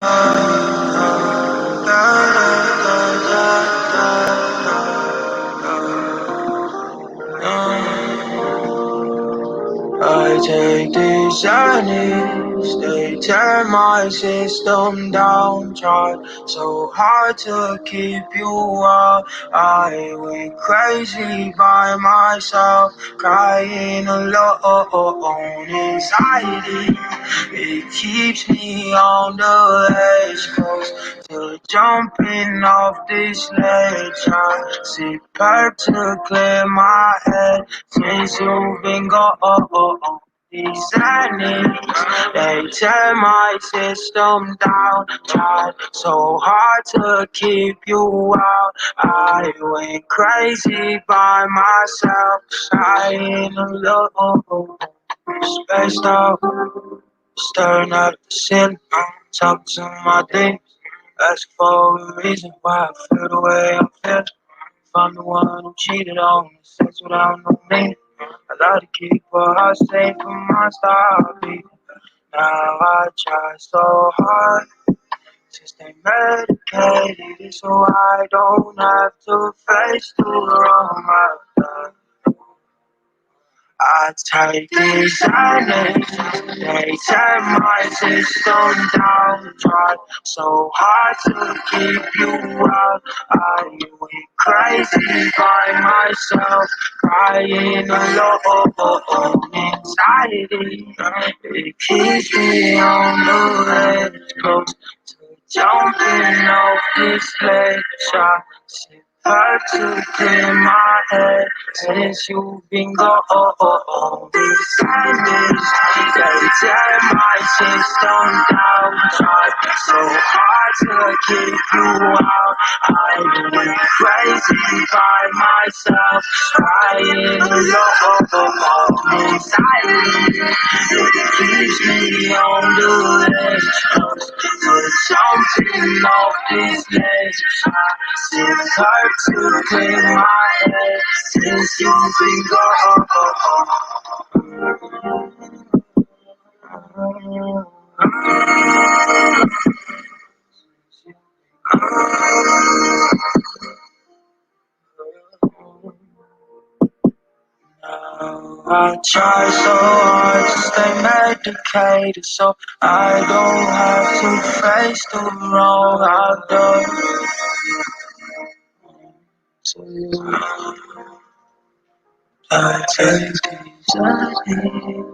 I take these journeys, they tear my system down. Tried so hard to keep you out. I went crazy by myself, crying alone. Anxiety, it keeps me on the edge, close to jumping off this ledge. I sip perp to clear my head since you've been gone. These sadness, they tear my system down. Tried so hard to keep you out. I went crazy by myself, crying alone. Spaced out, staring at the ceiling, talking to my demons, asking for a reason why I feel the way I'm feeling. If I'm the one who cheated on me, sex without no meaning. I love to keep a heart safe from my star beat. Now I try so hard to stay medicated so I don't have to face the wrong I've done. I take these silence, they tear my system down. Try so hard to keep you out. I went crazy by myself, crying alone. Anxiety, it keeps me on the edge, close to jumping off this ledge. I sit hard to clear my head since you've been gone. These silence, they tear my system down. Tried so hard to keep you out. I went crazy by myself, crying alone. Anxiety, it keeps me on the edge, to jumping off this ledge. I sit hard to clear my head since you've been gone. Now I try so hard to stay medicated so I don't have to face the wrong I've done to you. I take these ideas,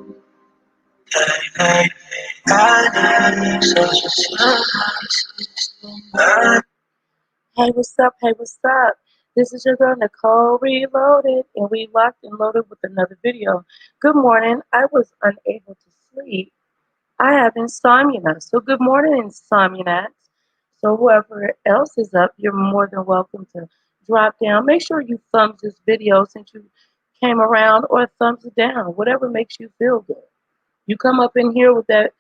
they make me mad, such a system. Hey, what's up? Hey, what's up? This is your girl Nicole Reloaded, and we locked and loaded with another video. Good morning. I was unable to sleep. I have insomnia. So good morning, insomniacs. So whoever else is up, you're more than welcome to drop down. Make sure you thumbs this video since you came around, or thumbs it down, whatever makes you feel good. You come up in here with that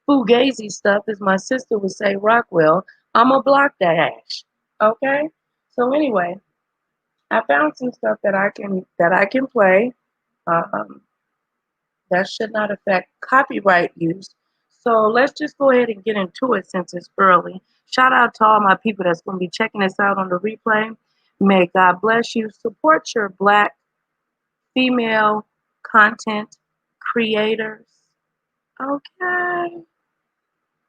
fugazi stuff, as my sister would say, Rockwell, I'ma block that ash. Okay? So anyway, I found some stuff that I can play. Um, that should not affect copyright use. So let's just go ahead and get into it since it's early. Shout out to all my people that's going to be checking this out on the replay. May God bless you. Support your Black female content creators. Okay.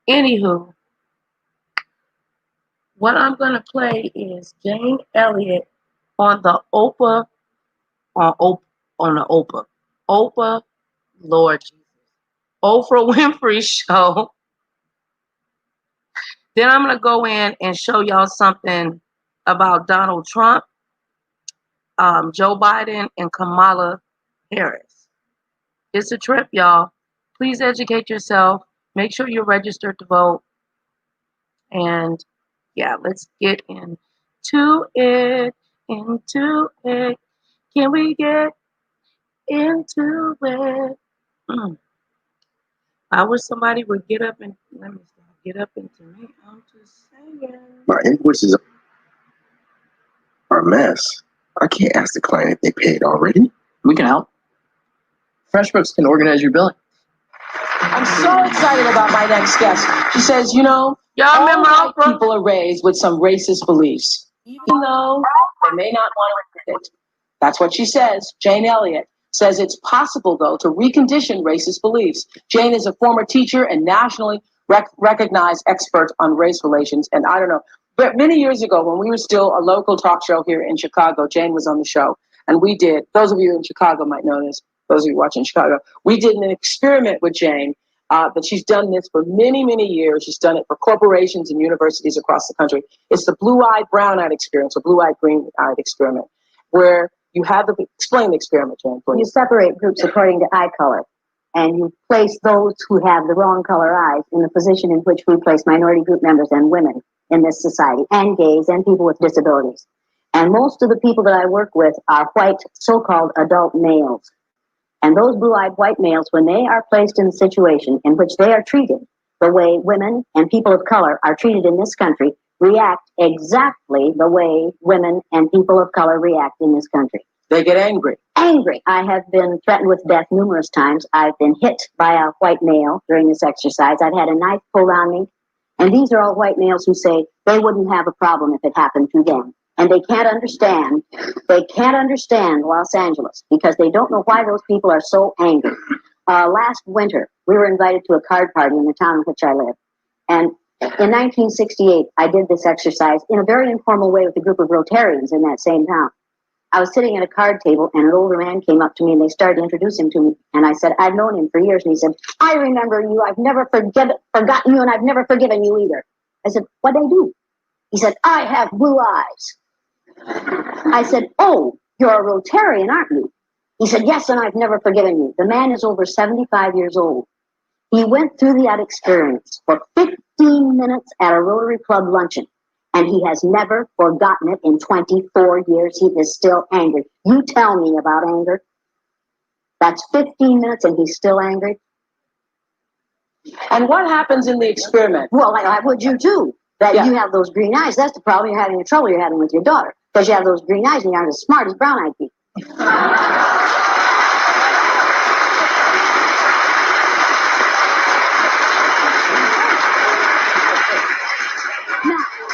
Anywho, what I'm going to play is Jane Elliott on the Oprah, Oprah, Lord Jesus, Oprah Winfrey show. Then I'm going to go in and show y'all something about Donald Trump, Joe Biden, and Kamala Harris. It's a trip, y'all. Please educate yourself. Make sure you're registered to vote. And yeah, let's get into it. Can we get into it? I wish somebody would get up and get up into me. I'm just saying. My invoices are a mess. I can't ask the client if they paid already. We can help. FreshBooks can organize your billing. I'm so excited about my next guest. She says, you know, Y'all remember all white Oprah? people are raised with some racist beliefs, even though they may not want to admit it. That's what she says. Jane Eillot says it's possible, though, to recondition racist beliefs. Jane is a former teacher and nationally recognized expert on race relations. And I don't know, but many years ago, when we were still a local talk show here in Chicago, Jane was on the show. And we did, those of you in Chicago might know this, those of you watching Chicago, we did an experiment with Jane. But she's done this for many, many years. She's done it for corporations and universities across the country. It's the blue-eyed, brown-eyed experience, or blue-eyed, green-eyed experiment, where you have the, explain the experiment, Jane, please. You separate groups according to eye color, and you place those who have the wrong color eyes in the position in which we place minority group members and women in this society, and gays, and people with disabilities. And most of the people that I work with are white, so-called adult males. And those blue-eyed white males, when they are placed in a situation in which they are treated the way women and people of color are treated in this country, react exactly the way women and people of color react in this country. They get angry. Angry. I have been threatened with death numerous times. I've been hit by a white male during this exercise. I've had a knife pulled on me. And these are all white males who say they wouldn't have a problem if it happened to them. And they can't understand Los Angeles because they don't know why those people are so angry. Last winter, we were invited to a card party in the town in which I live. And in 1968, I did this exercise in a very informal way with a group of Rotarians in that same town. I was sitting at a card table, and an older man came up to me, and they started introducing to me. And I said, I've known him for years. And he said, I remember you. I've never forgotten you, and I've never forgiven you either. I said, what'd I do? He said, I have blue eyes. I said, oh, you're a Rotarian, aren't you? He said, yes, and I've never forgiven you. The man is over 75 years old. He went through that experience for 15 minutes at a Rotary Club luncheon, and he has never forgotten it in 24 years. He is still angry. You tell me about anger. That's 15 minutes, and he's still angry. And what happens in the experiment? Well, I would you too. That you have those green eyes. That's the problem you're having, the trouble you're having with your daughter. Because you have those green eyes and you aren't as smart as brown-eyed people.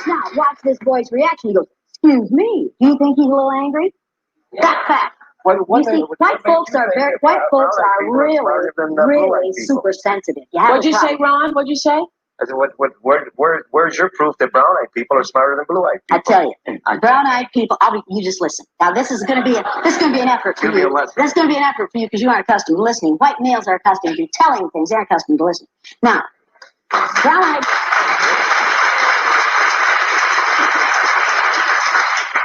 Now, watch this boy's reaction. He goes, excuse me, do you think he's a little angry? That fact. You see, white folks are really super sensitive. What'd you say, Ron? What'd you say? I said, where's your proof that brown-eyed people are smarter than blue-eyed people? I tell you, brown-eyed people. You just listen. Now, this is going to be an effort for you. This is going to be an effort for you because you aren't accustomed to listening. White males are accustomed to telling things; they're accustomed to listening. Now,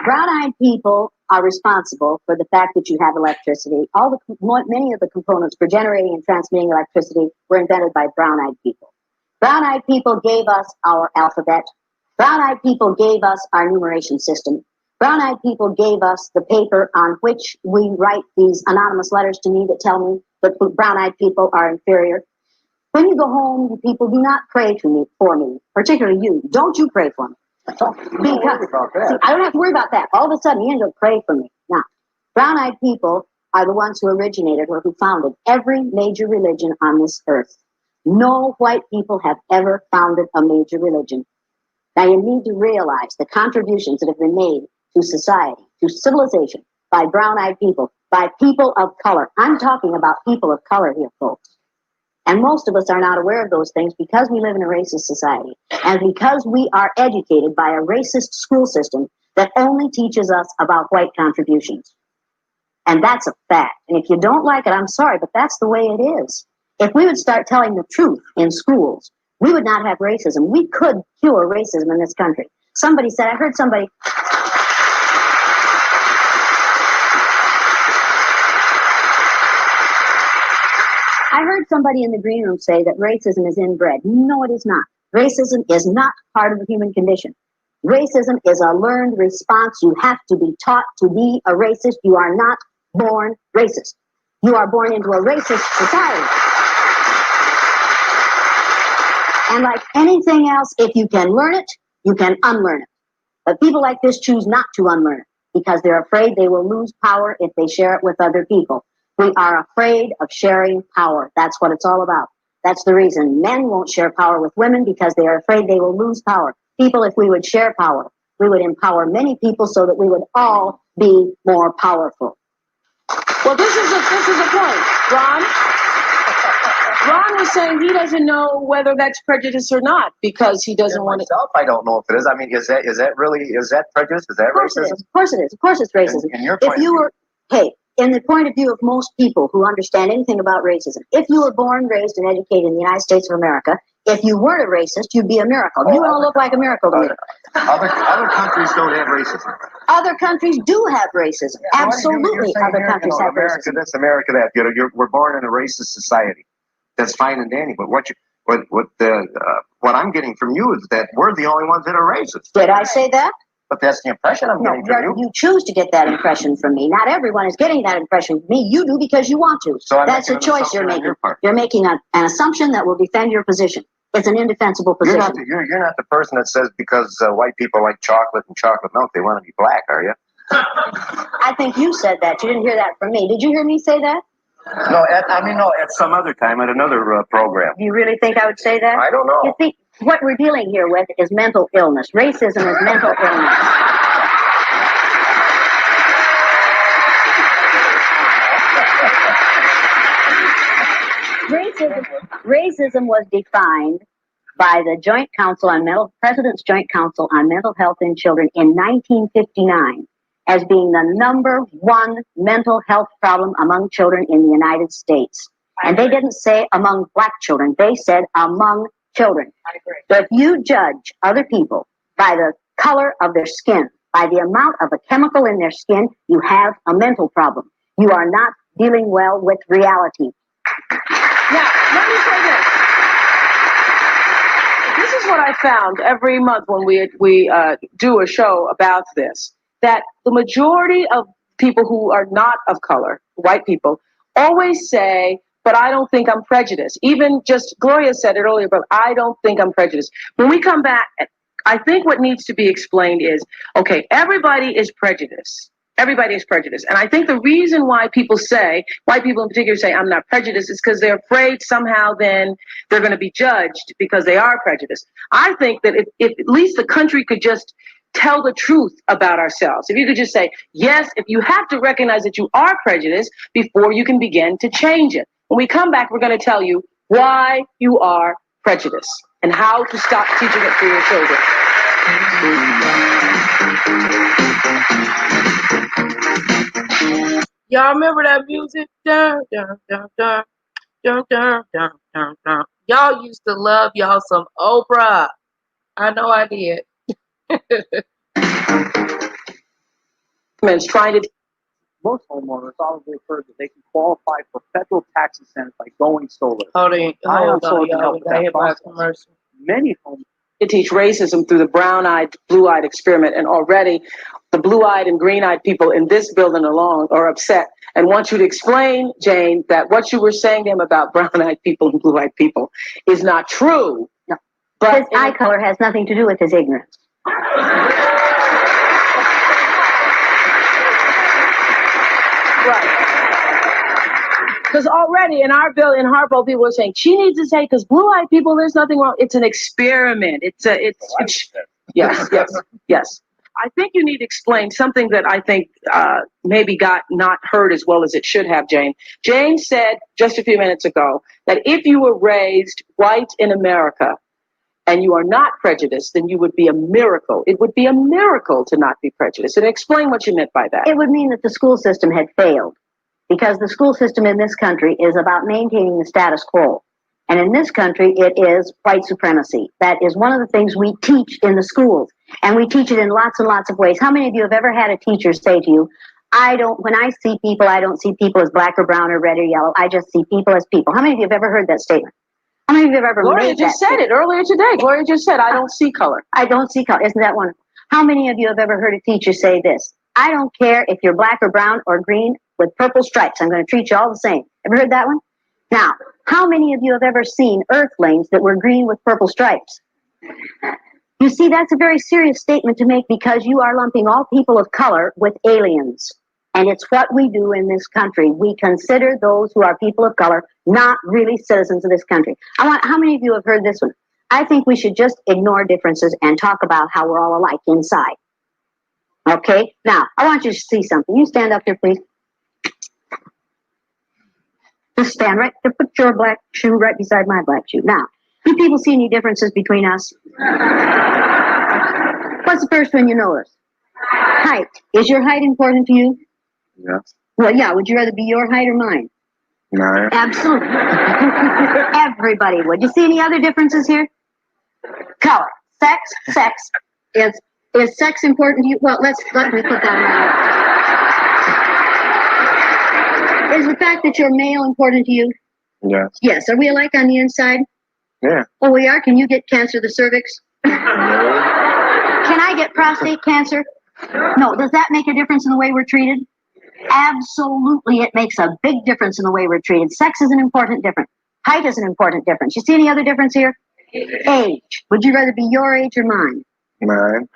brown-eyed people are responsible for the fact that you have electricity. Many of the components for generating and transmitting electricity were invented by brown-eyed people. Brown-eyed people gave us our alphabet. Brown-eyed people gave us our numeration system. Brown-eyed people gave us the paper on which we write these anonymous letters to me that tell me that brown-eyed people are inferior. When you go home, you people do not pray for me, particularly you. Don't you pray for me. Because, see, I don't have to worry about that. All of a sudden, you end up praying for me. Now, brown-eyed people are the ones who originated or who founded every major religion on this earth. No white people have ever founded a major religion. Now, you need to realize the contributions that have been made to society, to civilization, by brown-eyed people, by people of color. I'm talking about people of color here, folks. And most of us are not aware of those things because we live in a racist society and because we are educated by a racist school system that only teaches us about white contributions. And that's a fact. And if you don't like it, I'm sorry, but that's the way it is. If we would start telling the truth in schools, we would not have racism. We could cure racism in this country. I heard somebody in the green room say that racism is inbred. No, it is not. Racism is not part of the human condition. Racism is a learned response. You have to be taught to be a racist. You are not born racist. You are born into a racist society. And like anything else, if you can learn it, you can unlearn it. But people like this choose not to unlearn it because they're afraid they will lose power if they share it with other people. We are afraid of sharing power. That's what it's all about. That's the reason men won't share power with women, because they are afraid they will lose power. People, if we would share power, we would empower many people so that we would all be more powerful. Well, this is a point, Ron. Ron was saying he doesn't know whether that's prejudice or not because he doesn't want to. I don't know if it is. I mean, is that prejudice? Is that racism? Of course it is. Of course it's racism. In your point If you were, in the point of view of most people who understand anything about racism, if you were born, raised, and educated in the United States of America, if you weren't a racist, you'd be a miracle. You all look like a miracle to me. Other countries don't have racism. Other countries do have racism. Absolutely, other countries have racism. This America, that we're born in a racist society. That's fine and dandy, but what I'm getting from you is that we're the only ones that are racist. Did I say that? But that's the impression I'm getting from you. You choose to get that impression from me. Not everyone is getting that impression from me. You do because you want to. So that's a choice you're making. You're making an assumption that will defend your position. It's an indefensible position. You're not the person that says because white people like chocolate and chocolate milk, they want to be black, are you? I think you said that. You didn't hear that from me. Did you hear me say that? No, at some other time, at another program. Do you really think I would say that? I don't know. You see, what we're dealing here with is mental illness. Racism is mental illness. Racism was defined by the President's Joint Council on Mental Health in Children in 1959 as being the #1 mental health problem among children in the United States. And they didn't say among black children. They said among children. I agree. So if you judge other people by the color of their skin, by the amount of a chemical in their skin, you have a mental problem. You are not dealing well with reality. Now, let me say this. This is what I found every month when we do a show about this, that the majority of people who are not of color, white people, always say, but I don't think I'm prejudiced. Even just Gloria said it earlier, but I don't think I'm prejudiced. When we come back, I think what needs to be explained is, okay, everybody is prejudiced. Everybody is prejudiced. And I think the reason why people say, white people in particular say, I'm not prejudiced, is because they're afraid somehow then they're going to be judged because they are prejudiced. I think that if at least the country could just tell the truth about ourselves. If you could just say, yes, if you have to recognize that you are prejudiced before you can begin to change it. When we come back, we're going to tell you why you are prejudiced and how to stop teaching it to your children. Y'all remember that music? Dun, dun, dun, dun, dun, dun, dun, dun, dun. Y'all used to love y'all some Oprah. I know I did. Trying to. Most homeowners already heard that they can qualify for federal tax incentives by going solar. Hold on, y'all. We got hit by a commercial. Many homeowners To teach racism through the brown-eyed, blue-eyed experiment, and already the blue-eyed and green-eyed people in this building alone are upset and want you to explain, Jane, that what you were saying to him about brown-eyed people and blue-eyed people is not true. No. But his eye color has nothing to do with his ignorance. Right. Because already in our bill, in Harpo, people are saying she needs to say, because blue-eyed people, there's nothing wrong. It's an experiment. Yes. I think you need to explain something that I think maybe got not heard as well as it should have, Jane. Jane said just a few minutes ago that if you were raised white in America and you are not prejudiced, then you would be a miracle. It would be a miracle to not be prejudiced. And explain what you meant by that. It would mean that the school system had failed, because the school system in this country is about maintaining the status quo. And in this country, it is white supremacy. That is one of the things we teach in the schools. And we teach it in lots and lots of ways. How many of you have ever had a teacher say to you, when I see people, I don't see people as black or brown or red or yellow. I just see people as people. How many of you have ever heard that statement? How many of you have ever Gloria made just that said it earlier today. Gloria just said, I don't see color. I don't see color. Isn't that wonderful? How many of you have ever heard a teacher say this? I don't care if you're black or brown or green with purple stripes. I'm going to treat you all the same. Ever heard that one? Now, how many of you have ever seen earthlings that were green with purple stripes? You see, that's a very serious statement to make, because you are lumping all people of color with aliens. And it's what we do in this country. We consider those who are people of color not really citizens of this country. How many of you have heard this one? I think we should just ignore differences and talk about how we're all alike inside. Okay? Now, I want you to see something. You stand up here, please. Just stand right there. Put your black shoe right beside my black shoe. Now, do people see any differences between us? What's the first one you notice? Height. Is your height important to you? Yes. Well, yeah. Would you rather be your height or mine? No. Absolutely. Everybody would. You see any other differences here? Color. Sex. Sex. Is sex important to you? Well, let me put that around. Is the fact that you're male important to you? Yes. Yes. Are we alike on the inside? Yeah. Oh, we are? Can you get cancer of the cervix? No. Can I get prostate cancer? No. Does that make a difference in the way we're treated? Absolutely, it makes a big difference in the way we're treated. Sex is an important difference. Height is an important difference. You see any other difference here? Age. Would you rather be your age or mine? Mine.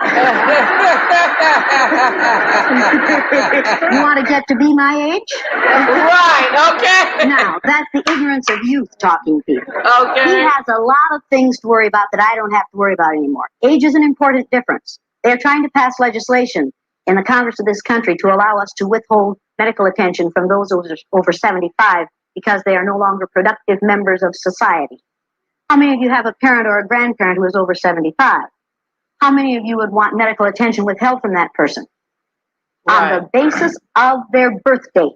You want to get to be my age? Right, okay. Now, that's the ignorance of youth talking, people. Okay. He has a lot of things to worry about that I don't have to worry about anymore. Age is an important difference. They're trying to pass legislation in the Congress of this country to allow us to withhold medical attention from those over 75 because they are no longer productive members of society. How many of you have a parent or a grandparent who is over 75? How many of you would want medical attention withheld from that person? Right. On the basis of their birth date.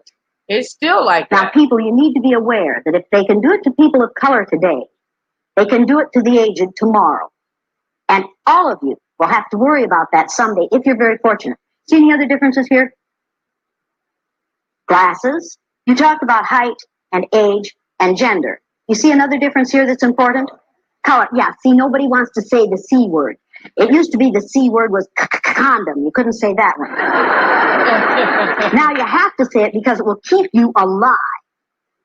It's still like Now, that. people, you need to be aware that if they can do it to people of color today, they can do it to the aged tomorrow. And all of you will have to worry about that someday if you're very fortunate. See any other differences here? Glasses. You talked about height and age and gender. You see another difference here that's important? Color. Yeah, see, nobody wants to say the C word. It used to be the C word was condom. You couldn't say that one. Now you have to say it because it will keep you alive.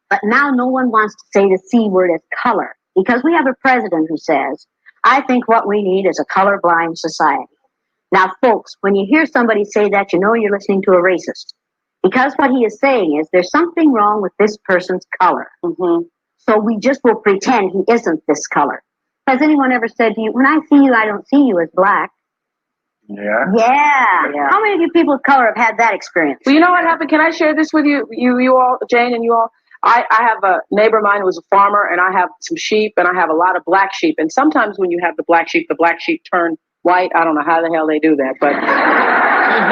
But now no one wants to say the C word as color because we have a president who says, I think what we need is a colorblind society. Now, folks, when you hear somebody say that, you know you're listening to a racist. Because what he is saying is there's something wrong with this person's color. Mm-hmm. So we just will pretend he isn't this color. Has anyone ever said to you, when I see you, I don't see you as black? Yeah. Yeah. How many of you people of color have had that experience? Well, you know what happened? Can I share this with you? You all, Jane and you all? I have a neighbor of mine who was a farmer, and I have some sheep, and I have a lot of black sheep. And sometimes when you have the black sheep turn white. I don't know how the hell they do that, but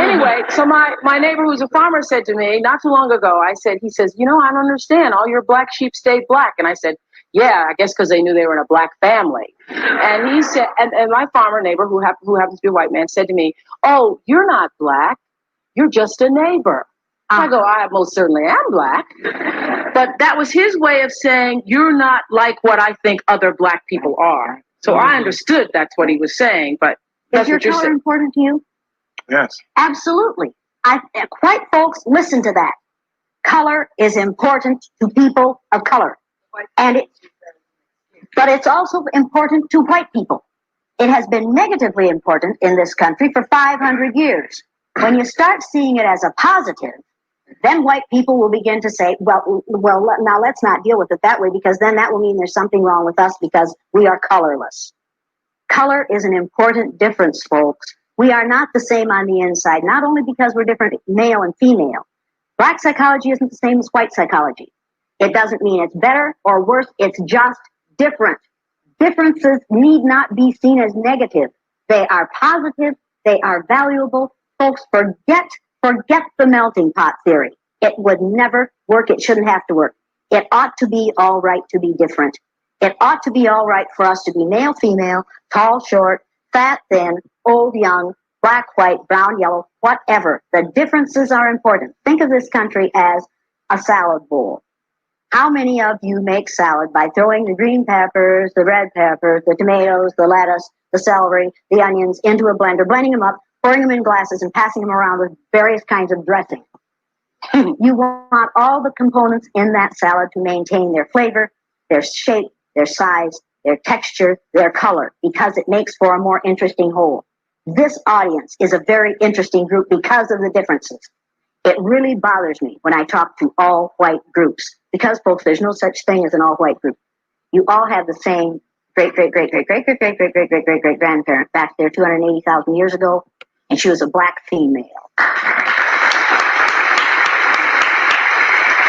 anyway, so my neighbor who's a farmer said to me not too long ago, he says, you know, I don't understand. All your black sheep stayed black. And I said, yeah, I guess because they knew they were in a black family. And he said, and my farmer neighbor, who happens to be a white man, said to me, oh, you're not black. You're just a neighbor. I go, I most certainly am black. But that was his way of saying, you're not like what I think other black people are. So I understood that's what he was saying, but that's is your what you're color saying. important to you? Yes. Absolutely. White folks, listen to that. Color is important to people of color. But it's also important to white people. It has been negatively important in this country for 500 years. When you start seeing it as a positive, then white people will begin to say, well, now let's not deal with it that way, because then that will mean there's something wrong with us because we are colorless. Color is an important difference, folks. We are not the same on the inside, not only because we're different male and female. Black psychology isn't the same as white psychology. It doesn't mean it's better or worse. It's just different. Differences need not be seen as negative. They are positive. They are valuable. Folks, forget the melting pot theory. It would never work. It shouldn't have to work. It ought to be all right to be different. It ought to be all right for us to be male, female, tall, short, fat, thin, old, young, black, white, brown, yellow, whatever. The differences are important. Think of this country as a salad bowl. How many of you make salad by throwing the green peppers, the red peppers, the tomatoes, the lettuce, the celery, the onions into a blender, blending them up, pouring them in glasses, and passing them around with various kinds of dressing? You want all the components in that salad to maintain their flavor, their shape, their size, their texture, their color, because it makes for a more interesting whole. This audience is a very interesting group because of the differences. It really bothers me when I talk to all white groups because, folks, there's no such thing as an all white group. You all have the same great grandparent back there 280,000 years ago, and she was a black female.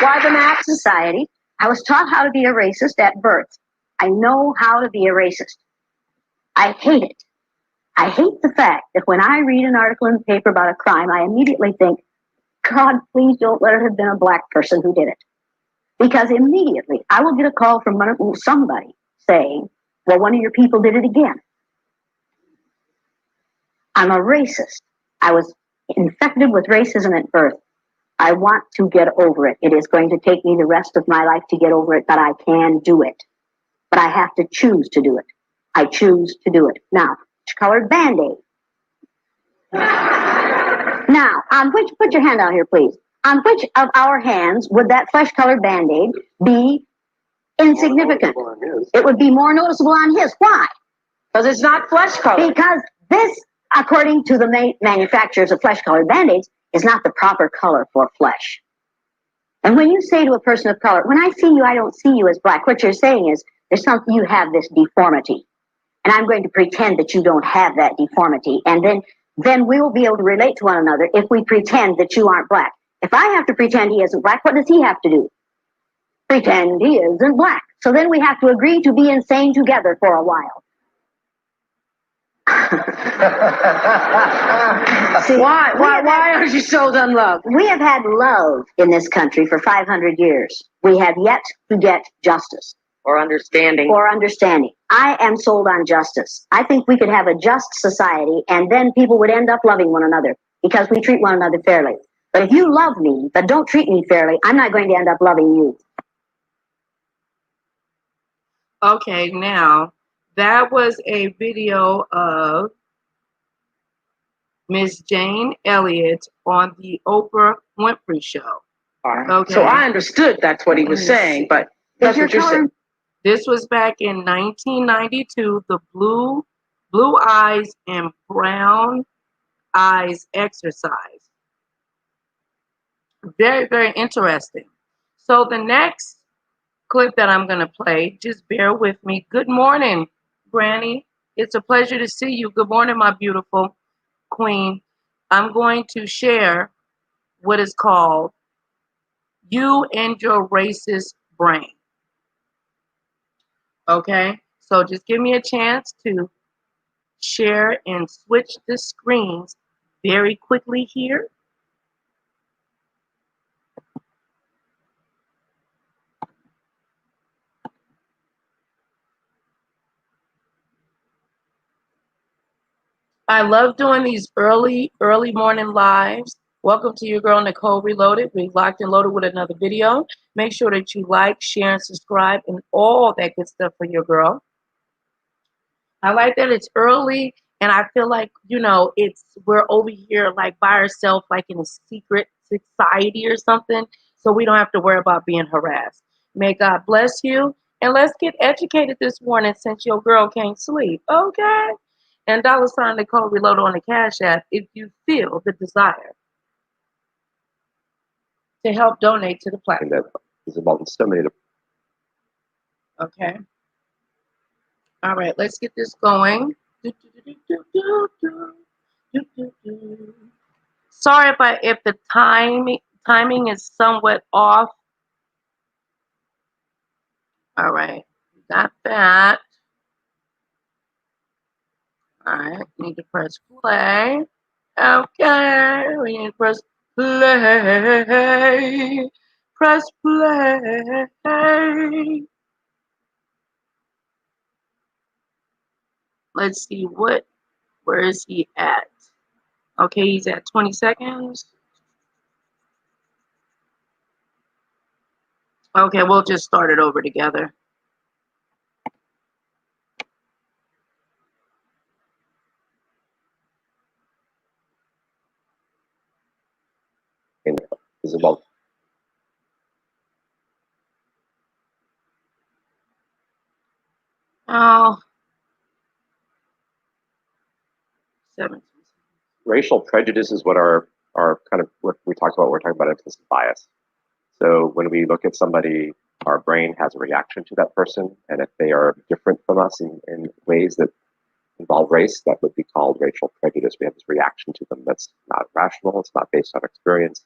Why the Mac Society? I was taught how to be a racist at birth. I know how to be a racist. I hate it. I hate the fact that when I read an article in the paper about a crime, I immediately think, God, please don't let it have been a black person who did it. Because immediately I will get a call from somebody saying, well, one of your people did it again. I'm a racist. I was infected with racism at birth. I want to get over it. It is going to take me the rest of my life to get over it, but I can do it. But I have to choose to do it. I choose to do it. Now, colored Band-Aid. Now, on which, put your hand out here, please. On which of our hands would that flesh-colored Band-Aid be insignificant? It would be more noticeable on his. Why? Because it's not flesh-colored. Because this, according to the manufacturers of flesh-colored Band-Aids, is not the proper color for flesh. And when you say to a person of color, when I see you, I don't see you as black, what you're saying is, there's something, you have this deformity. And I'm going to pretend that you don't have that deformity. And then we will be able to relate to one another if we pretend that you aren't black. If I have to pretend he isn't black, what does he have to do? Pretend he isn't black. So then we have to agree to be insane together for a while. See, why are you so unloved? We have had love in this country for 500 years. We have yet to get justice. Or understanding. Or understanding. I am sold on justice. I think we could have a just society, and then people would end up loving one another because we treat one another fairly. But if you love me, but don't treat me fairly, I'm not going to end up loving you. Okay, now, that was a video of Miss Jane Elliott on the Oprah Winfrey Show. Okay. So I understood that's what he was saying, but that's what you're saying. This was back in 1992, the blue eyes and brown eyes exercise. Very, very interesting. So the next clip that I'm going to play, just bear with me. Good morning, Granny. It's a pleasure to see you. Good morning, my beautiful queen. I'm going to share what is called You and Your Racist Brain. Okay, so just give me a chance to share and switch the screens very quickly here. I love doing these early morning lives. Welcome to your girl, Nicole Reloaded. We locked and loaded with another video. Make sure that you like, share, and subscribe, and all that good stuff for your girl. I like that it's early, and I feel like, you know, we're over here like by ourselves, like in a secret society or something, so we don't have to worry about being harassed. May God bless you, and let's get educated this morning since your girl can't sleep, okay? And $ Nicole Reload on the Cash App if you feel the desire to help donate to the platform. That is about exterminated. Okay. All right, let's get this going. Sorry if the timing is somewhat off. All right, got that. All right, need to press play. Okay, we need to press play. Press play. Let's see where is he at? Okay, he's at 20 seconds. Okay, we'll just start it over together. Is about Oh, 17. racial prejudice is what our are kind of what we talked about. We're talking about implicit bias. So when we look at somebody, our brain has a reaction to that person, and if they are different from us in ways that involve race, that would be called racial prejudice. We have this reaction to them that's not rational, it's not based on experience.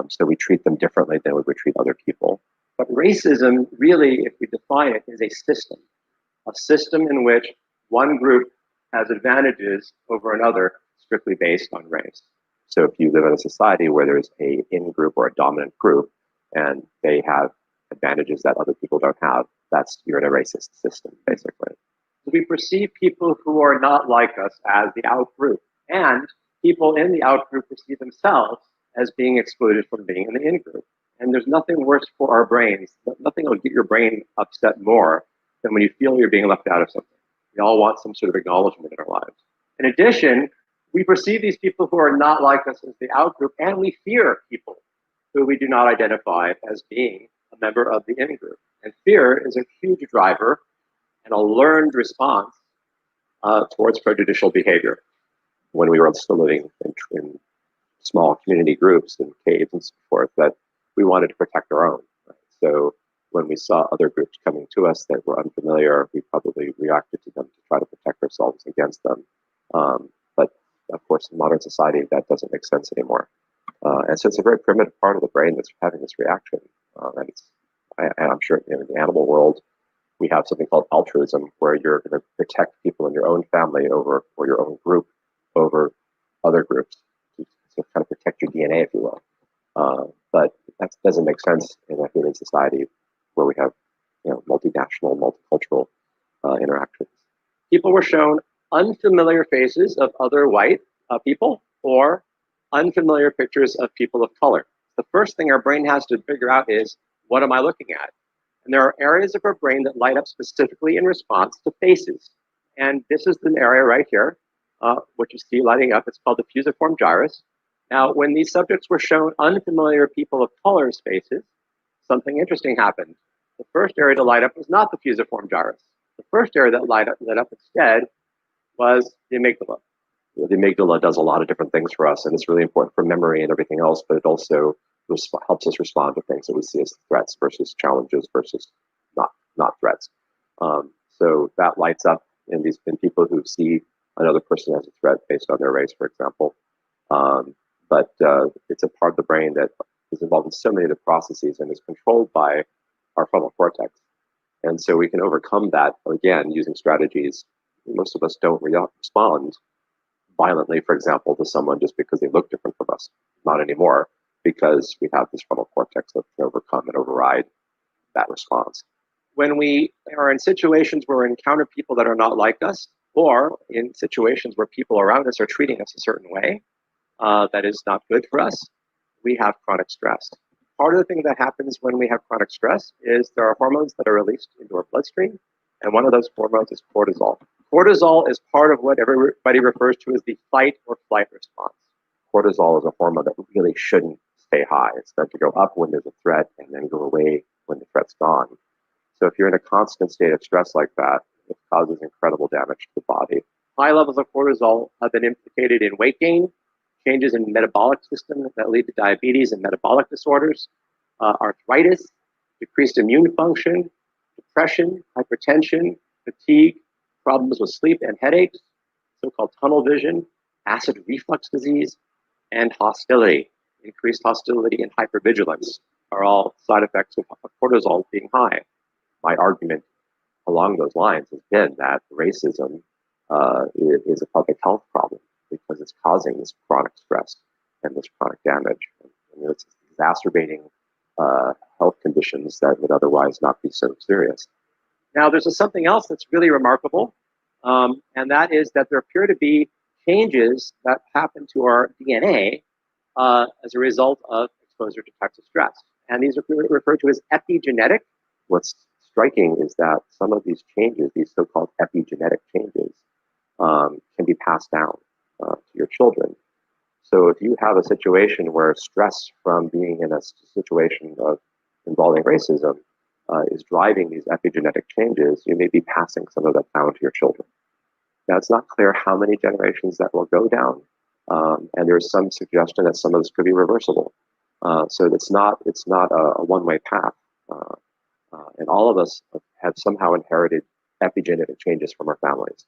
So we treat them differently than we would treat other people. But racism, really, if we define it, is a system in which one group has advantages over another strictly based on race. So if you live in a society where there's a in-group or a dominant group, and they have advantages that other people don't have, you're in a racist system, basically. We perceive people who are not like us as the out-group, and people in the out-group perceive themselves as being excluded from being in the in-group. And there's nothing worse for our brains, nothing will get your brain upset more than when you feel you're being left out of something. We all want some sort of acknowledgement in our lives. In addition, we perceive these people who are not like us as the out-group, and we fear people who we do not identify as being a member of the in-group. And fear is a huge driver and a learned response towards prejudicial behavior. When we were still living in small community groups in caves and so forth, that we wanted to protect our own. Right? So when we saw other groups coming to us that were unfamiliar, we probably reacted to them to try to protect ourselves against them. But of course, in modern society, that doesn't make sense anymore. And so it's a very primitive part of the brain that's having this reaction. And I'm sure in the animal world, we have something called altruism, where you're going to protect people in your own family or your own group over other groups, to kind of protect your DNA, if you will. But that doesn't make sense in a human society where we have, multinational, multicultural interactions. People were shown unfamiliar faces of other white people or unfamiliar pictures of people of color. The first thing our brain has to figure out is, what am I looking at? And there are areas of our brain that light up specifically in response to faces. And this is an area right here, which you see lighting up. It's called the fusiform gyrus. Now, when these subjects were shown unfamiliar people of color's faces, something interesting happened. The first area to light up was not the fusiform gyrus. The first area that lit up instead was the amygdala. The amygdala does a lot of different things for us, and it's really important for memory and everything else, but it also helps us respond to things that we see as threats versus challenges versus not threats. So that lights up in people who see another person as a threat based on their race, for example. But it's a part of the brain that is involved in so many of the processes and is controlled by our frontal cortex. And so we can overcome that, again, using strategies. Most of us don't respond violently, for example, to someone just because they look different from us. Not anymore, because we have this frontal cortex that can overcome and override that response. When we are in situations where we encounter people that are not like us, or in situations where people around us are treating us a certain way that is not good for us, we have chronic stress. Part of the thing that happens when we have chronic stress is there are hormones that are released into our bloodstream, and one of those hormones is cortisol. Cortisol is part of what everybody refers to as the fight or flight response. Cortisol is a hormone that really shouldn't stay high. It's meant to go up when there's a threat and then go away when the threat's gone. So if you're in a constant state of stress like that, it causes incredible damage to the body. High levels of cortisol have been implicated in weight gain, changes in metabolic system that lead to diabetes and metabolic disorders, arthritis, decreased immune function, depression, hypertension, fatigue, problems with sleep and headaches, so-called tunnel vision, acid reflux disease, and hostility. Increased hostility and hypervigilance are all side effects of cortisol being high. My argument along those lines has been that racism is a public health problem because it's causing this chronic stress and this chronic damage. And it's exacerbating health conditions that would otherwise not be so serious. Now, there's something else that's really remarkable, and that is that there appear to be changes that happen to our DNA as a result of exposure to types of stress. And these are referred to as epigenetic. What's striking is that some of these changes, these so-called epigenetic changes, can be passed down to your children. So if you have a situation where stress from being in a situation of involving racism is driving these epigenetic changes, you may be passing some of that down to your children. Now, it's not clear how many generations that will go down, And there's some suggestion that some of this could be reversible. So it's not a one-way path. And all of us have somehow inherited epigenetic changes from our families,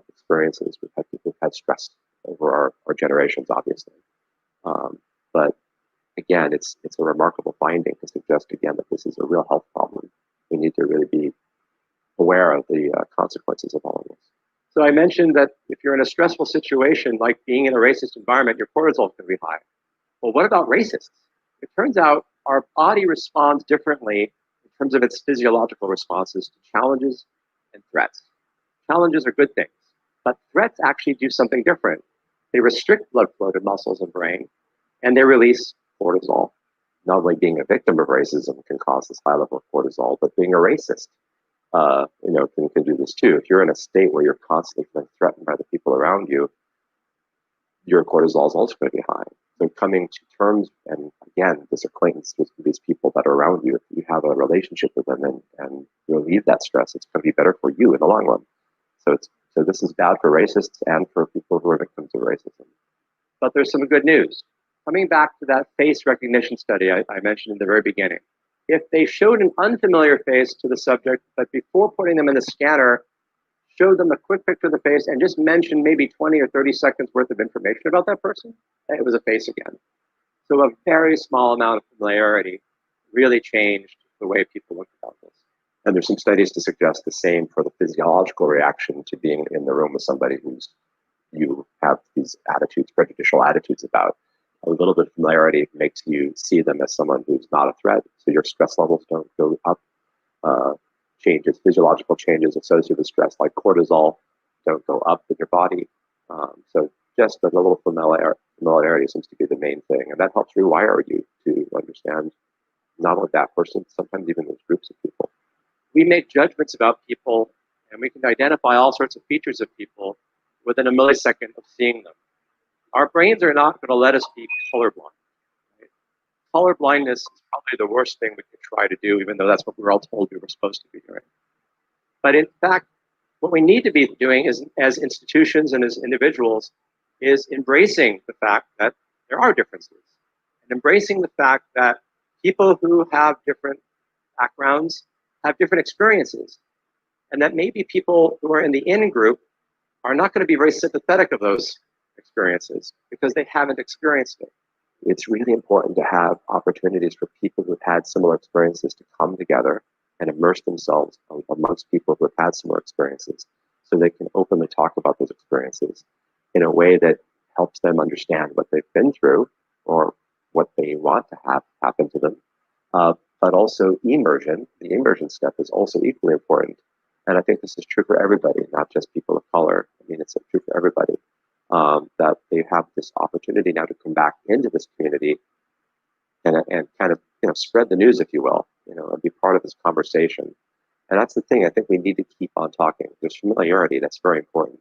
experiences. We've had people who've had stress over our generations, obviously. But again, it's a remarkable finding to suggest again that this is a real health problem. We need to really be aware of the consequences of all of this. So I mentioned that if you're in a stressful situation, like being in a racist environment, your cortisol is going to be high. Well, what about racists? It turns out our body responds differently in terms of its physiological responses to challenges and threats. Challenges are good things, but threats actually do something different. They restrict blood flow to muscles and brain, and they release cortisol. Not only being a victim of racism can cause this high level of cortisol, but being a racist, can do this too. If you're in a state where you're constantly feeling threatened by the people around you, your cortisol is also going to be high. So coming to terms, and again, this acquaintance with these people that are around you, if you have a relationship with them and you relieve that stress, it's going to be better for you in the long run. So this is bad for racists and for people who are victims of racism. But there's some good news. Coming back to that face recognition study I mentioned in the very beginning, if they showed an unfamiliar face to the subject, but before putting them in the scanner, showed them a quick picture of the face and just mentioned maybe 20 or 30 seconds worth of information about that person, it was a face again. So a very small amount of familiarity really changed the way people look about this. And there's some studies to suggest the same for the physiological reaction to being in the room with somebody who's you have these attitudes, prejudicial attitudes about. A little bit of familiarity makes you see them as someone who's not a threat, so your stress levels don't go up. Changes, physiological changes associated with stress, like cortisol, don't go up in your body. So just a little familiarity seems to be the main thing, and that helps rewire you to understand not only that person, sometimes even those groups of people. We make judgments about people, and we can identify all sorts of features of people within a millisecond of seeing them. Our brains are not going to let us be colorblind. Right? Color blindness is probably the worst thing we could try to do, even though that's what we're all told we were supposed to be doing. But in fact, what we need to be doing is, as institutions and as individuals, is embracing the fact that there are differences, and embracing the fact that people who have different backgrounds have different experiences, and that maybe people who are in the in group are not going to be very sympathetic of those experiences because they haven't experienced it. It's really important to have opportunities for people who've had similar experiences to come together and immerse themselves amongst people who have had similar experiences so they can openly talk about those experiences in a way that helps them understand what they've been through or what they want to have happen to them. But also immersion, the immersion step is also equally important. And I think this is true for everybody, not just people of color. I mean, it's true for everybody. That they have this opportunity now to come back into this community and kind of spread the news, if you will, and be part of this conversation. And that's the thing. I think we need to keep on talking. There's familiarity that's very important,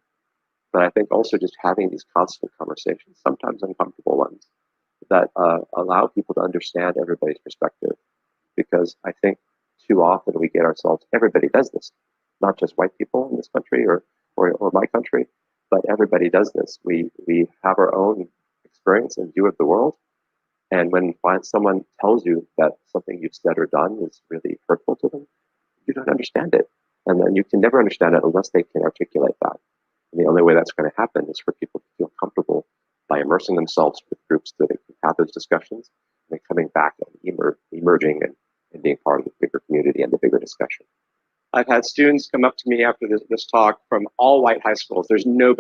but I think also just having these constant conversations, sometimes uncomfortable ones, that allow people to understand everybody's perspective. Because I think too often we get ourselves. Everybody does this, not just white people in this country or my country. But everybody does this. We have our own experience and view of the world. And when someone tells you that something you've said or done is really hurtful to them, you don't understand it. And then you can never understand it unless they can articulate that. And the only way that's going to happen is for people to feel comfortable by immersing themselves with groups that they can have those discussions and then coming back and emerging and being part of the bigger community and the bigger discussion. I've had students come up to me after this talk from all white high schools. There's no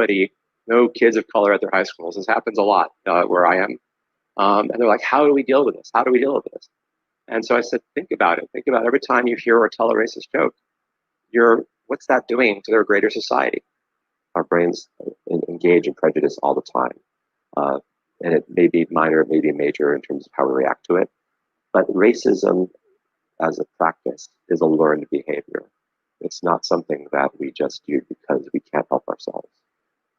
kids of color at their high schools. This happens a lot where I am. And they're like, how do we deal with this? How do we deal with this? And so I said, think about it. Think about every time you hear or tell a racist joke, what's that doing to their greater society? Our brains engage in prejudice all the time. And it may be minor, it may be major in terms of how we react to it. But racism as a practice is a learned behavior. It's not something that we just do because we can't help ourselves.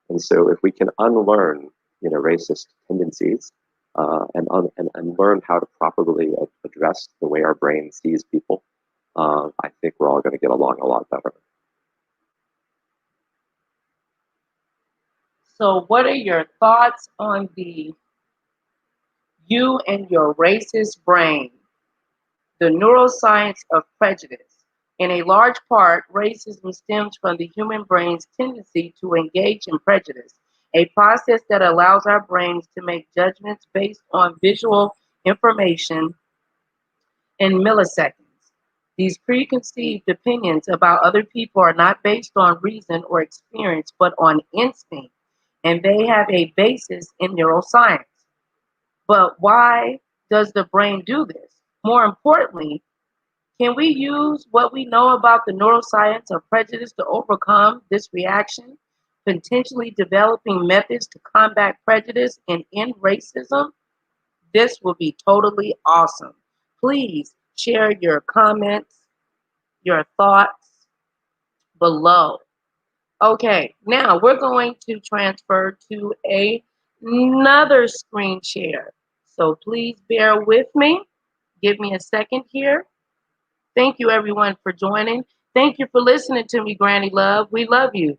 And so if we can unlearn, racist tendencies and learn how to properly address the way our brain sees people, I think we're all going to get along a lot better. So what are your thoughts on the you and your racist brain, the neuroscience of prejudice? In a large part, racism stems from the human brain's tendency to engage in prejudice, a process that allows our brains to make judgments based on visual information in milliseconds. These preconceived opinions about other people are not based on reason or experience, but on instinct, and they have a basis in neuroscience. But why does the brain do this? More importantly, can we use what we know about the neuroscience of prejudice to overcome this reaction, potentially developing methods to combat prejudice and end racism? This will be totally awesome. Please share your comments, your thoughts below. Okay, now we're going to transfer to another screen share. So please bear with me. Give me a second here. Thank you everyone for joining. Thank you for listening to me, Granny Love. We love you.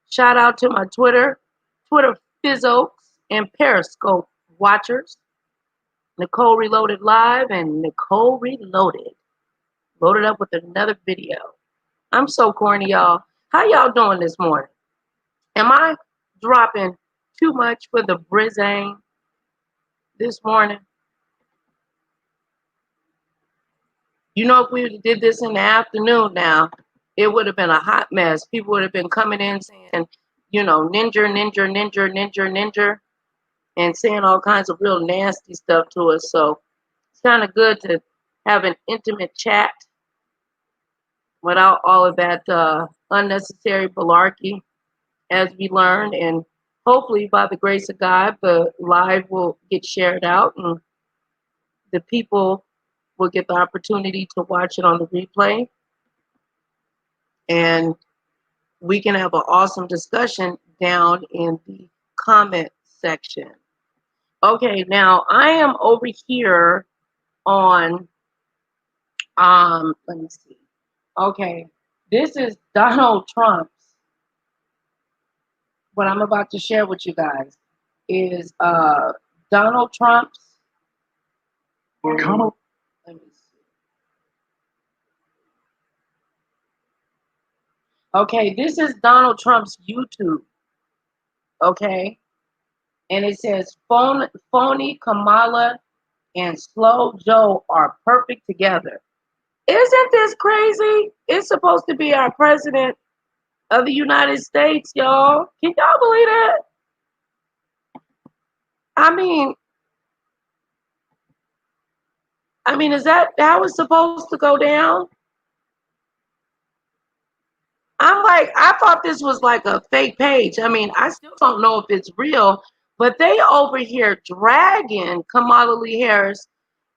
Shout out to my Twitter Fizzokes and Periscope watchers. Nicole Reloaded Live and Nicole Reloaded. Loaded up with another video. I'm so corny, y'all. How y'all doing this morning? Am I dropping too much for the Brizane this morning? You know, if we did this in the afternoon now, it would have been a hot mess. People would have been coming in saying, you know, ninja, ninja, ninja, ninja, ninja, and saying all kinds of real nasty stuff to us. So it's kind of good to have an intimate chat without all of that unnecessary malarkey as we learn. And hopefully, by the grace of God, the live will get shared out and the people will get the opportunity to watch it on the replay. And we can have an awesome discussion down in the comment section. Okay, now I am over here on, let me see. Okay, this is Donald Trump's, what I'm about to share with you guys is Donald Trump's, Kamala. let me see. Okay, this is Donald Trump's YouTube, okay? And it says, Phony Kamala and Slow Joe are perfect together. Isn't this crazy? It's supposed to be our president of the United States, y'all. Can y'all believe that? I mean, is that how it's supposed to go down? I'm like, I thought this was like a fake page. I mean, I still don't know if it's real, but they over here dragging Kamala Lee Harris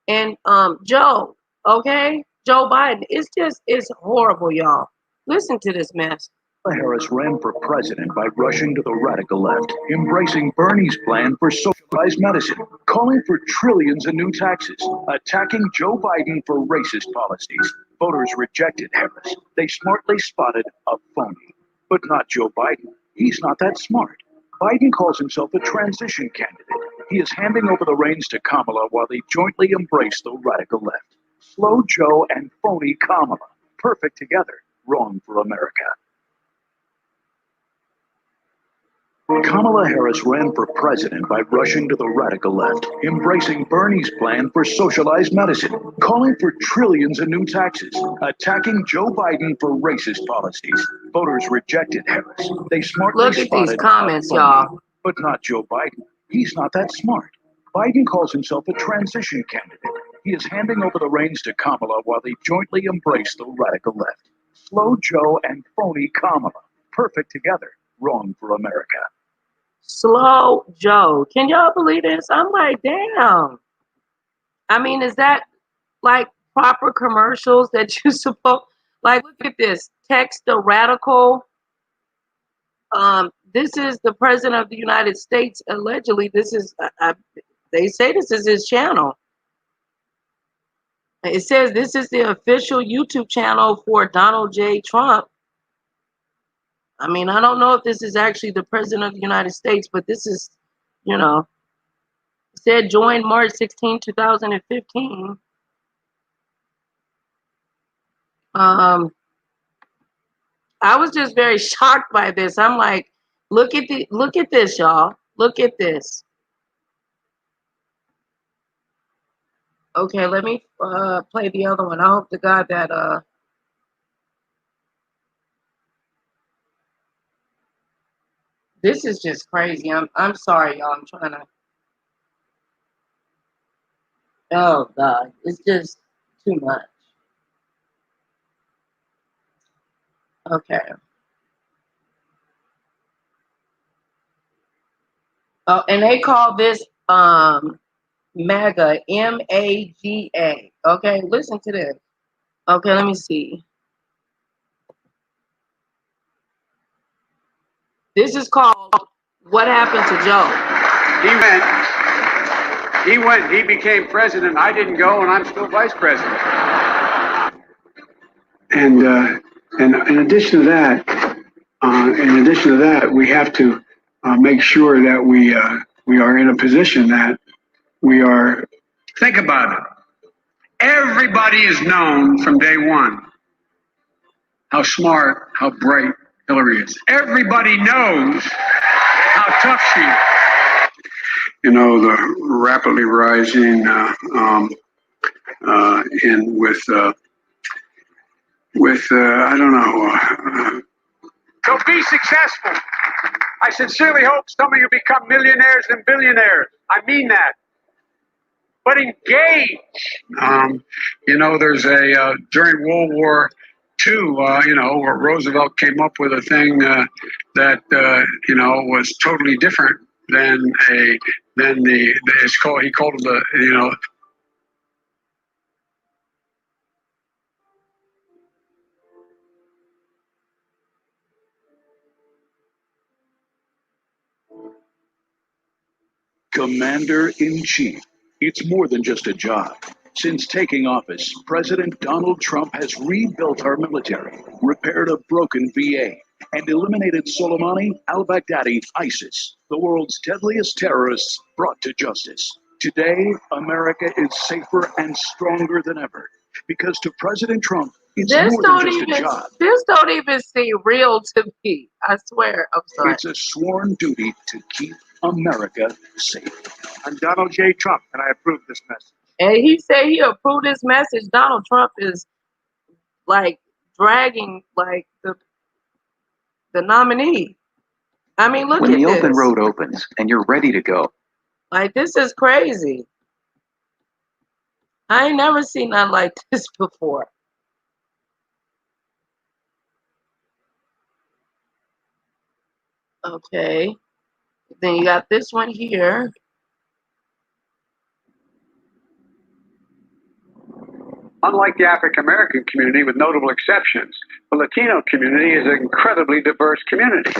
and Joe, okay? Joe Biden. It's horrible, y'all. Listen to this mess. Harris ran for president by rushing to the radical left, embracing Bernie's plan for socialized medicine, calling for trillions in new taxes, attacking Joe Biden for racist policies. Voters rejected Harris. They smartly spotted a phony. But not Joe Biden. He's not that smart. Biden calls himself a transition candidate. He is handing over the reins to Kamala while they jointly embrace the radical left. Slow Joe and phony Kamala. Perfect together. Wrong for America. Kamala Harris ran for president by rushing to the radical left, embracing Bernie's plan for socialized medicine, calling for trillions in new taxes, attacking Joe Biden for racist policies. Voters rejected Harris. They smartly Look at spotted these comments, a phony. y'all. But not Joe Biden. He's not that smart. Biden calls himself a transition candidate. He is handing over the reins to Kamala while they jointly embrace the radical left. Slow Joe and phony Kamala. Perfect together. Wrong for America. Slow Joe. Can y'all believe this? I'm like, damn. I mean, is that like proper commercials that you supposed, like, look at this. Text the radical. This is the president of the United States. Allegedly, this is, they say this is his channel. It says this is the official YouTube channel for Donald J. Trump. I mean, I don't know if this is actually the president of the United States, but this is, you know, said joined March 16, 2015. I was just very shocked by this. I'm like, look at this, y'all. Look at this. Okay, let me play the other one. I hope to God that this is just crazy. I'm sorry, y'all. I'm trying to. Oh God, it's just too much. Okay. Oh, and they call this MAGA, MAGA. Okay, listen to this. Okay, let me see. This is called What Happened to Joe. He became president. I didn't go, and I'm still vice president. And in addition to that, we have to make sure that we are in a position that we are. Think about it. Everybody has known from day one how smart, how bright Hillary is. Everybody knows how tough she is. You know, the rapidly rising I don't know. So be successful. I sincerely hope some of you become millionaires and billionaires. I mean that. But engage. You know, there's during World War II, where Roosevelt came up with a thing that was totally different than he called it Commander-in-Chief. It's more than just a job. Since taking office, President Donald Trump has rebuilt our military, repaired a broken VA, and eliminated Soleimani, al-Baghdadi, ISIS, the world's deadliest terrorists brought to justice. Today, America is safer and stronger than ever. Because to President Trump, it's more than just a job. This don't even seem real to me. I swear. I'm sorry. It's a sworn duty to keep America safe. I'm Donald J. Trump, and I approve this message. And he said he approved this message. Donald Trump is like dragging like the nominee. I mean, look at this. When the open road opens and you're ready to go. Like, this is crazy. I ain't never seen nothing like this before. Okay. Then you got this one here. Unlike the African American community, with notable exceptions, the Latino community is an incredibly diverse community.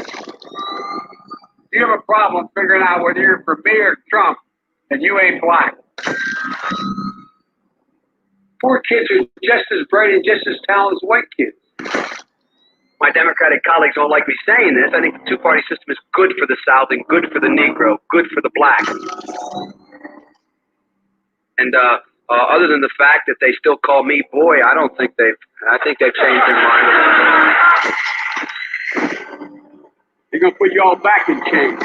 You have a problem figuring out whether you're for me or Trump, and you ain't black. Poor kids are just as bright and just as talented as white kids. My Democratic colleagues don't like me saying this. I think the two-party system is good for the South and good for the Negro, good for the black. And other than the fact that they still call me boy, I think they've changed their mind. They're gonna put you all back in chains.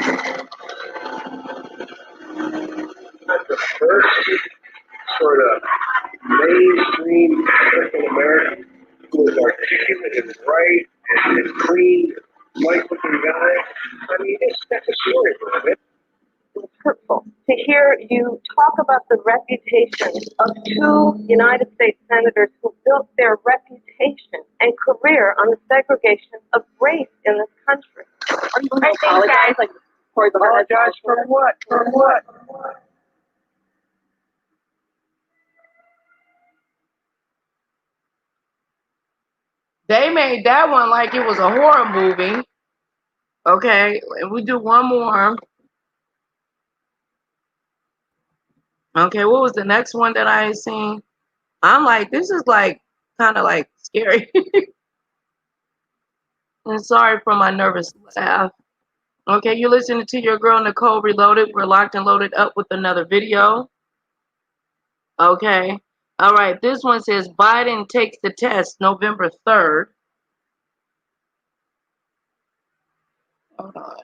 That's the first sort of mainstream African American who is articulate and bright and clean, nice-looking guy. I mean, that's a story for him. It's hurtful to hear you talk about the reputation of two United States senators who built their reputation and career on the segregation of race in this country. I think guys like Apologize for what? For what? They made that one like it was a horror movie. Okay, and we do one more. Okay, what was the next one that I seen? I'm like, this is like kind of like scary. And sorry for my nervous laugh. Okay, you're listening to your girl Nicole Reloaded. We're locked and loaded up with another video. Okay. All right. This one says Biden takes the test November 3rd. Hold on.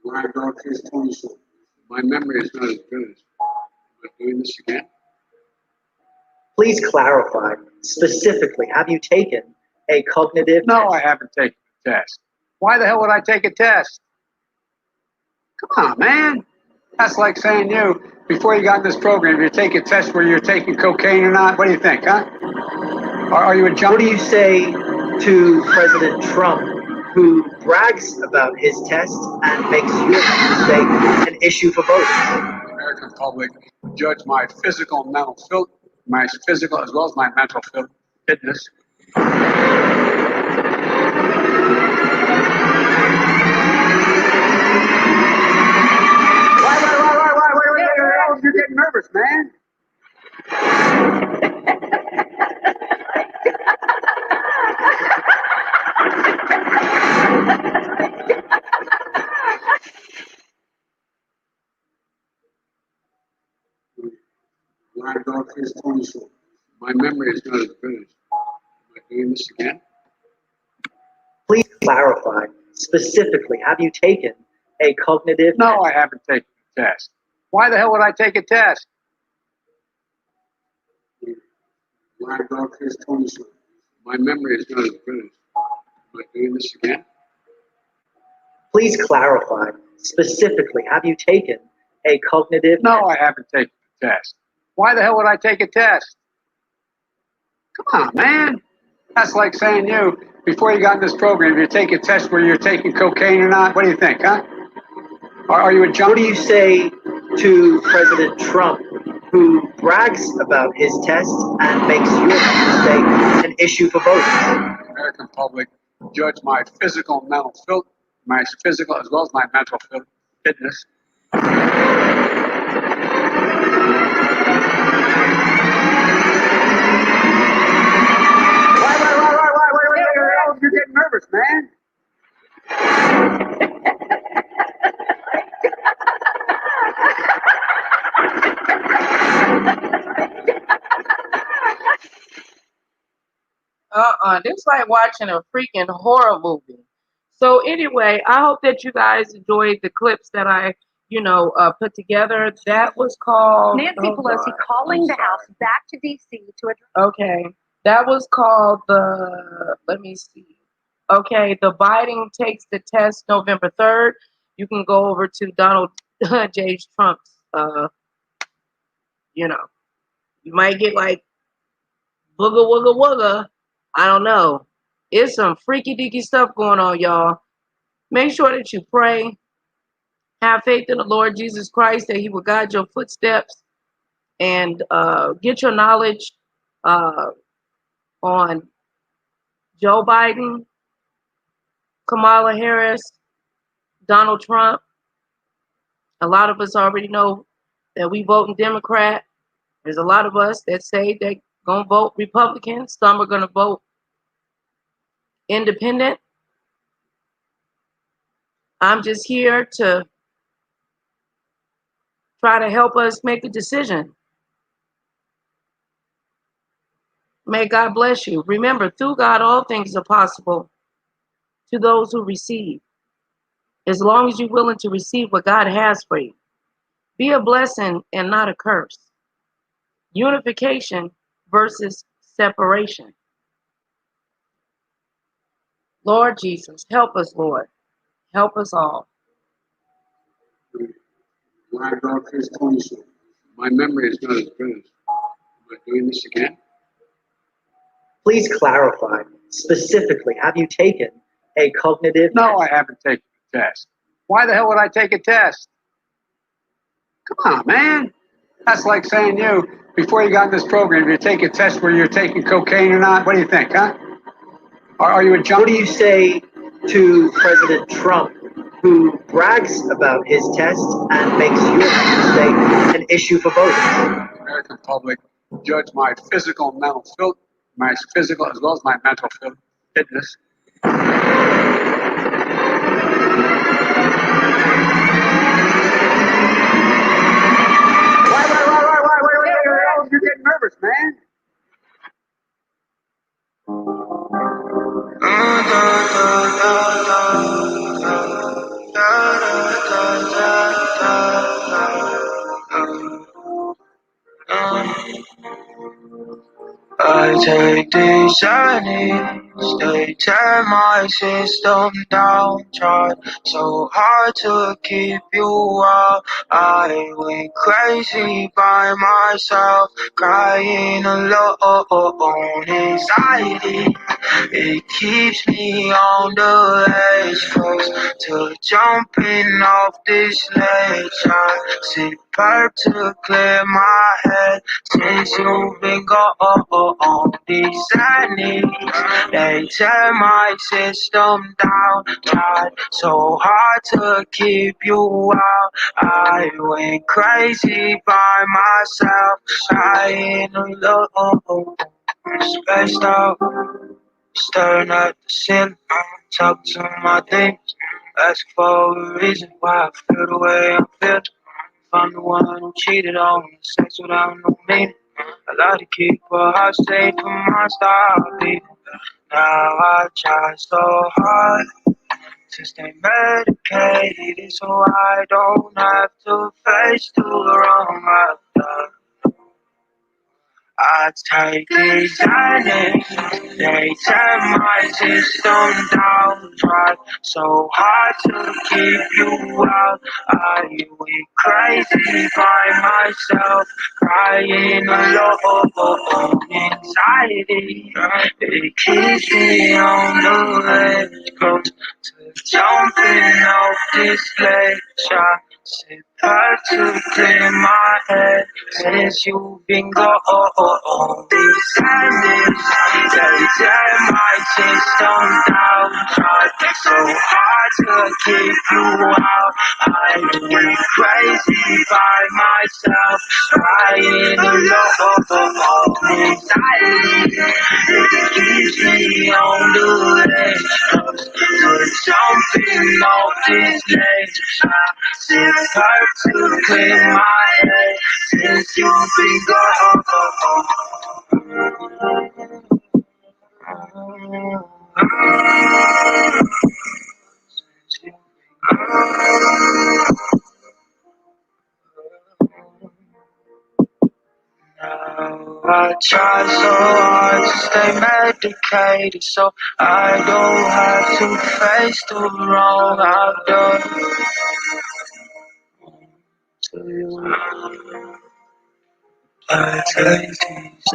My memory is not as good as. Am I doing this again? Please clarify specifically, have you taken a cognitive No, test? I haven't taken the test. Why the hell would I take a test? Come on, man. That's like saying you, before you got in this program, you take a test where you're taking cocaine or not. What do you think, huh? Are you a junkie? What do you say to President Trump, who brags about his test and makes your state an issue for voters? The American public judge my physical and mental my physical as well as my mental fitness. Why? You're getting nervous, man. My memory is not as good as. Am I doing this again? Please clarify specifically, have you taken a cognitive No, test? I haven't taken the test. Why the hell would I take a test? My memory is not as good as. Am I doing this again? Please clarify specifically, have you taken a cognitive test? No, I haven't taken the test. Why the hell would I take a test? Come on, man. That's like saying you, before you got in this program, you take a test where you're taking cocaine or not. What do you think, huh? Are you a junkie? What do you say to President Trump, who brags about his test and makes your state an issue for voters? The American public judge my physical and mental my physical as well as my mental fitness. Why? You're getting nervous, man. This is like watching a freaking horror movie. So anyway, I hope that you guys enjoyed the clips that I, put together. That was called Nancy Pelosi calling the House back to D.C. to address. Okay, that was called let me see. Okay, the Biden takes the test November 3rd. You can go over to Donald J. Trump's, you might get like booga wooga wooga. I don't know. It's some freaky deaky stuff going on, y'all. Make sure that you pray. Have faith in the Lord Jesus Christ that he will guide your footsteps, and get your knowledge on Joe Biden, Kamala Harris, Donald Trump. A lot of us already know that we voting Democrat. There's a lot of us that say they're going to vote Republican. Some are going to vote independent. I'm just here to try to help us make a decision. May God bless you. Remember, through God, all things are possible to those who receive, as long as you're willing to receive what God has for you. Be a blessing and not a curse. Unification versus separation. Lord Jesus, help us, Lord. Help us all. My memory is not as good as. Am I doing this again? Please clarify specifically, have you taken a cognitive No, test? I haven't taken the test. Why the hell would I take a test? Come on, man. That's like saying you, before you got in this program, you take a test where you're taking cocaine or not. What do you think, huh? Are you a junkie? What do you say to President Trump, who brags about his tests and makes your state an issue for voters. American public judge my physical and mental my physical as well as my mental fitness. Why? You're getting nervous, man. I take these journeys, they tear my system down. Tried so hard to keep you out. I went crazy by myself, crying alone. Anxiety, it keeps me on the edge, close to jumping off this ledge. I sip burp to clear my head since you've been gone. These knees, they tear my system down. Tried so hard to keep you out. I went crazy by myself, crying alone. Spaced out, staring at the ceiling, talking to my demons, asking for a reason why I feel the way I feel. If I'm the one who cheated on me, sex without no meaning. I like to keep a heart safe from my style people. Now I try so hard to stay medicated so I don't have to face the wrong I've done. I take these journeys, they tear my system down. Try so hard to keep you out. I went crazy by myself, crying alone. Anxiety, it keeps me on the edge, close to jumping off this ledge. I sit hard to clear my head since you've been gone. These endings, they tear my system down. Tried so hard to keep you out. I went crazy by myself, crying alone. Anxiety, it keeps me on the edge, jumping off this ledge. I sit hard to clear my head since you've been gone. Now I try so hard to stay medicated so I don't have to face the wrong I've done to you. I take these